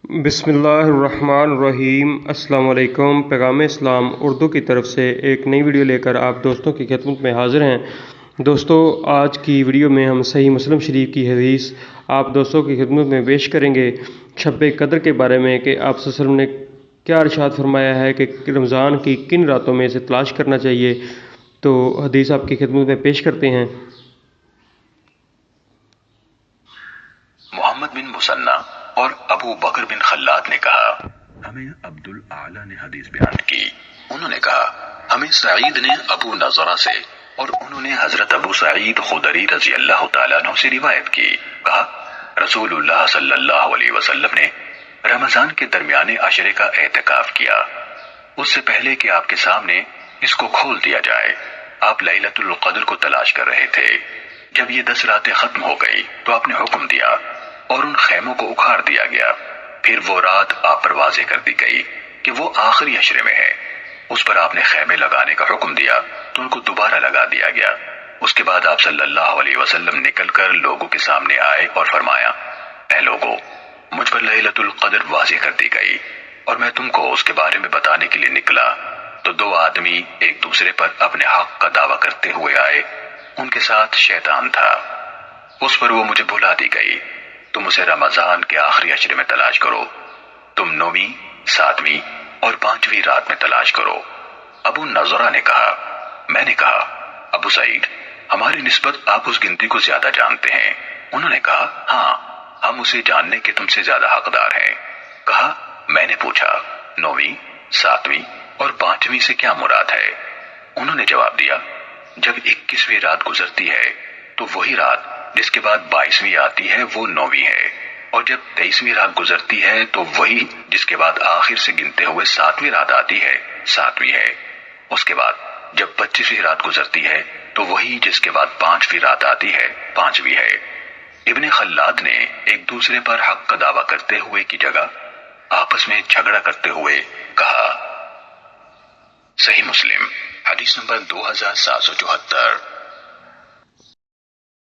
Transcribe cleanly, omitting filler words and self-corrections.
بسم اللہ الرحمن الرحیم۔ السلام علیکم۔ پیغام اسلام اردو کی طرف سے ایک نئی ویڈیو لے کر آپ دوستوں کی خدمت میں حاضر ہیں۔ دوستو، آج کی ویڈیو میں ہم صحیح مسلم شریف کی حدیث آپ دوستوں کی خدمت میں پیش کریں گے شب قدر کے بارے میں کہ آپ صلی اللہ علیہ وسلم نے کیا ارشاد فرمایا ہے کہ رمضان کی کن راتوں میں اسے تلاش کرنا چاہیے۔ تو حدیث آپ کی خدمت میں پیش کرتے ہیں۔ محمد بن مسنہ اور ابو بکر بن خلاد نے کہا، ہمیں عبد الاعلی نے حدیث بیان کی۔ انہوں نے کہا، ہمیں سعید نے ابو نضرہ سے اور انہوں نے حضرت ابو سعید خدری رضی اللہ تعالیٰ عنہ سے روایت کی۔ کہا، رسول اللہ صلی اللہ علیہ وسلم نے رمضان کے درمیانے عشرے کا اعتکاف کیا، اس سے پہلے کہ آپ کے سامنے اس کو کھول دیا جائے۔ آپ لیلۃ القدر کو تلاش کر رہے تھے۔ جب یہ 10 راتیں ختم ہو گئی تو آپ نے حکم دیا اور ان خیموں کو اکھاڑ دیا گیا۔ پھر وہ رات آپ پر واضح کر دی گئی کہ وہ آخری عشرے میں ہے۔ اس پر آپ نے خیمے لگانے کا حکم دیا تو ان کو دوبارہ لگا دیا گیا۔ اس کے بعد آپ صلی اللہ علیہ وسلم نکل کر لوگوں کے سامنے آئے اور فرمایا، اے لوگو، مجھ پر لیلۃ القدر واضح کر دی گئی اور میں تم کو اس کے بارے میں بتانے کے لیے نکلا تو 2 آدمی ایک دوسرے پر اپنے حق کا دعویٰ کرتے ہوئے آئے۔ ان کے ساتھ شیطان تھا۔ اس پر وہ مجھے بھلا دی گئی۔ تم اسے رمضان کے آخری عشرے میں تلاش کرو۔ تم 9ویں، 7ویں اور 5ویں رات میں تلاش کرو۔ ابو نضرہ نے کہا، میں نے کہا، ابو سعید، ہماری نسبت آپ اس گنتی کو زیادہ جانتے ہیں۔ انہوں نے کہا، ہاں، ہم اسے جاننے کے تم سے زیادہ حقدار ہیں۔ کہا، میں نے پوچھا، 9ویں، 7ویں اور 5ویں سے کیا مراد ہے؟ انہوں نے جواب دیا، جب 21ویں رات گزرتی ہے تو وہی رات جس کے بعد 22ویں آتی ہے وہ 9ویں ہے، اور جب 23ویں رات گزرتی ہے تو وہی جس کے بعد آخر سے گنتے ہوئے 7ویں رات آتی ہے 7ویں ہے۔ اس کے بعد جب 25ویں رات گزرتی ہے تو وہی جس کے بعد 5ویں رات آتی ہے 5ویں ہے۔ ابن خلاد نے ایک دوسرے پر حق کا دعویٰ کرتے ہوئے کی جگہ آپس میں جھگڑا کرتے ہوئے کہا۔ صحیح مسلم حدیث نمبر 2774۔